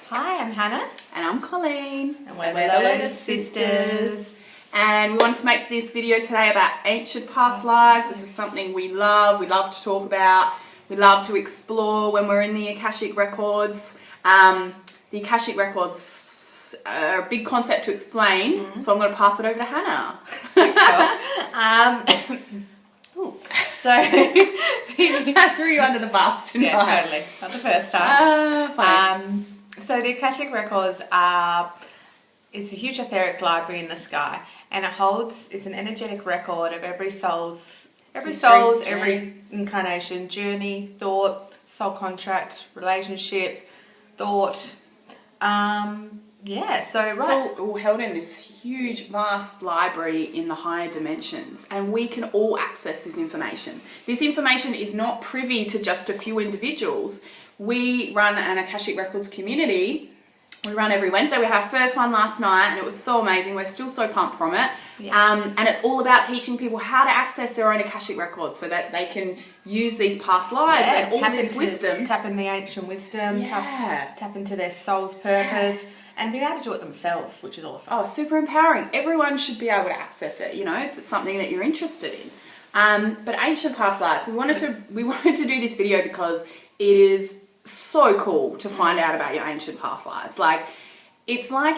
Hi, I'm Hannah. And I'm Colleen. And we're the Lotus sisters. And we wanted to make this video today about ancient past lives. This is something we love to talk about, we love to explore when we're in the Akashic Records. The Akashic Records are a big concept to explain, so I'm going to pass it over to Hannah. So I threw you under the bus tonight. Yeah, totally. Not the first time. So the Akashic Records is a huge etheric library in the sky, and it's an energetic record of every incarnation, journey, thought, soul contract, relationship, thought. It's all held in this huge, vast library in the higher dimensions, and we can all access this information. This information is not privy to just a few individuals. We run an Akashic Records community. We run every Wednesday. We had our first one last night, and it was so amazing. We're still so pumped from it. Yeah. And it's all about teaching people how to access their own Akashic Records so that they can use these past lives and all this wisdom. Tap in the ancient wisdom, tap into their soul's purpose. Yeah. And be able to do it themselves, which is awesome. Oh, super empowering. Everyone should be able to access it, if it's something that you're interested in. But ancient past lives, we wanted to do this video because it is so cool to find out about your ancient past lives. It's like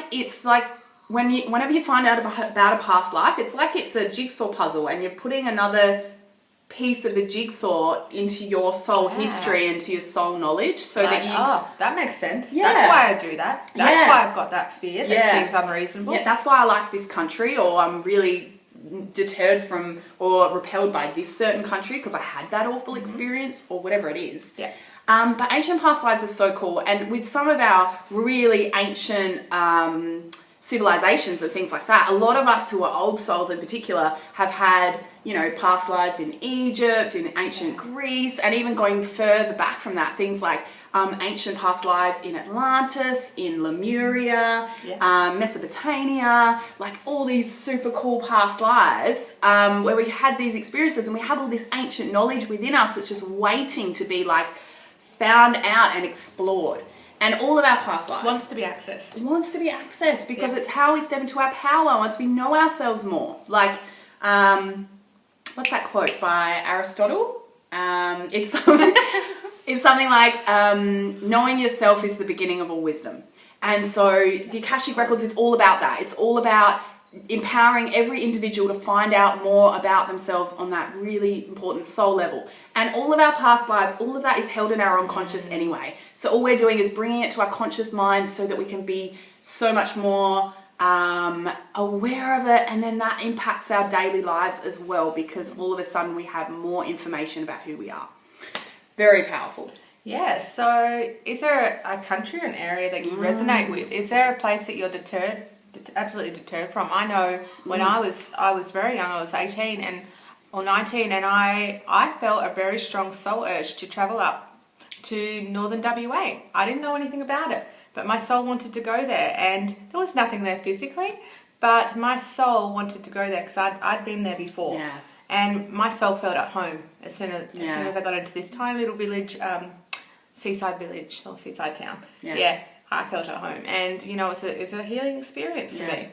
whenever you find out about a past life, it's like it's a jigsaw puzzle, and you're putting another piece of the jigsaw into your soul history and to your soul knowledge, so that makes sense. Yeah. That's why I do that. That's why I've got that fear that seems unreasonable. Yeah, that's why I like this country, or I'm really deterred from or repelled by this certain country because I had that awful experience, or whatever it is. Yeah. But ancient past lives are so cool, and with some of our really ancient civilizations and things like that, a lot of us who are old souls in particular have had past lives in Egypt, in ancient Greece, and even going further back from that, things like ancient past lives in Atlantis, in Lemuria, Mesopotamia, like all these super cool past lives where we had these experiences, and we have all this ancient knowledge within us that's just waiting to be found out and explored. And all of our past lives wants to be accessed because it's how we step into our power once we know ourselves more. What's that quote by Aristotle? It's something like, knowing yourself is the beginning of all wisdom. And so the Akashic Records is all about that. It's all about empowering every individual to find out more about themselves on that really important soul level. And all of our past lives, all of that is held in our unconscious anyway. So all we're doing is bringing it to our conscious mind so that we can be so much more aware of it, and then that impacts our daily lives as well, because all of a sudden we have more information about who we are. Very powerful. Yeah, so is there a country or an area that you resonate with? Is there a place that you're absolutely deterred from? I know when I was very young, I was 18 or 19, and I felt a very strong soul urge to travel up to northern WA. I didn't know anything about it, but my soul wanted to go there, and there was nothing there physically, but my soul wanted to go there because I'd been there before. Yeah. And my soul felt at home as soon as I got into this tiny little village, seaside village or seaside town. Yeah. I felt at home, and it's a healing experience to me.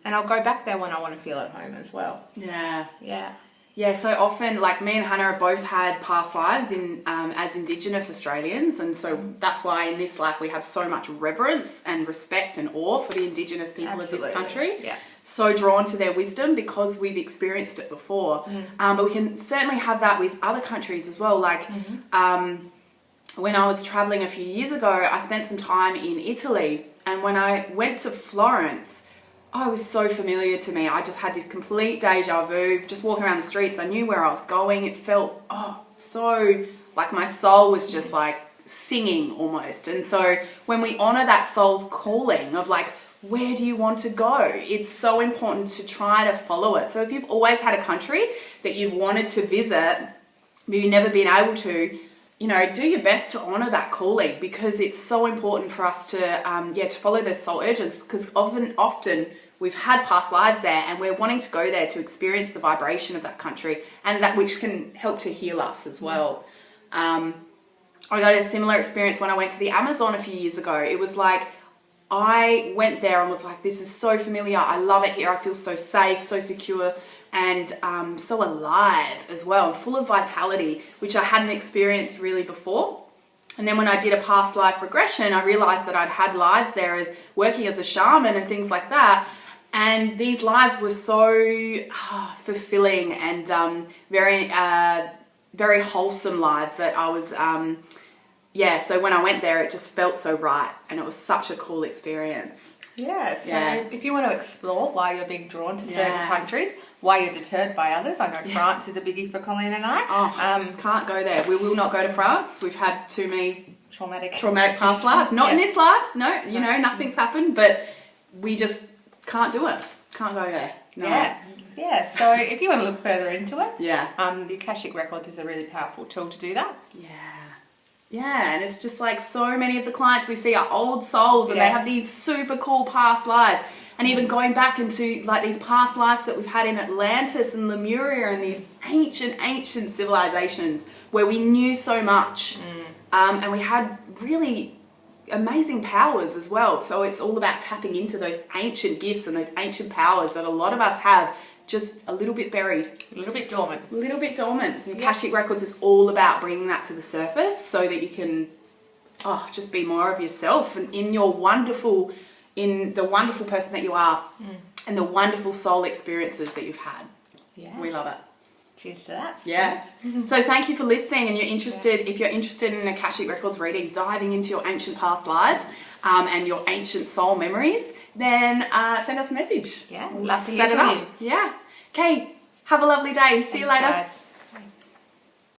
And I'll go back there when I want to feel at home as well. Yeah, so often, me and Hannah have both had past lives as Indigenous Australians, and so that's why in this life we have so much reverence and respect and awe for the Indigenous people of this country. Yeah. So drawn to their wisdom because we've experienced it before. But we can certainly have that with other countries as well. When I was traveling a few years ago, I spent some time in Italy, and when I went to Florence, it was so familiar to me. I just had this complete deja vu. Just walking around the streets, I knew where I was going. It felt so like my soul was just singing almost. And so when we honor that soul's calling of where do you want to go, it's so important to try to follow it. So if you've always had a country that you've wanted to visit, but you've never been able to, do your best to honor that calling, because it's so important for us to follow those soul urges, because often we've had past lives there and we're wanting to go there to experience the vibration of that country, and that which can help to heal us as well. I got a similar experience when I went to the Amazon a few years ago. It was like, I went there and was like, this is so familiar. I love it here. I feel so safe, so secure, and so alive as well, full of vitality, which I hadn't experienced really before. And then when I did a past life regression, I realized that I'd had lives there as working as a shaman and things like that. And these lives were so fulfilling and very wholesome lives that I was, so when I went there, it just felt so right. And it was such a cool experience. Yeah, so if you want to explore why you're being drawn to certain countries, why you're deterred by others. I know France is a biggie for Colleen and I. Can't go there. We will not go to France. We've had too many traumatic past lives. Not in this life. No, nothing's happened, but we just can't do it. Can't go there. No. Yeah. So if you want to look further into it, the Akashic Records is a really powerful tool to do that. Yeah, and it's just like so many of the clients we see are old souls and they have these super cool past lives. And even going back into like these past lives that we've had in Atlantis and Lemuria and these ancient civilizations where we knew so much and we had really amazing powers as well. So it's all about tapping into those ancient gifts and those ancient powers that a lot of us have, just a little bit buried. A little bit dormant. The Akashic Records is all about bringing that to the surface so that you can just be more of yourself and in the wonderful person that you are and the wonderful soul experiences that you've had. Yeah. We love it. Cheers to that. Yeah. So thank you for listening, and if you're interested in Akashic Records reading, diving into your ancient past lives and your ancient soul memories, then send us a message. Yeah. We'll set it up. Yeah. Okay. Have a lovely day. See you later. Guys.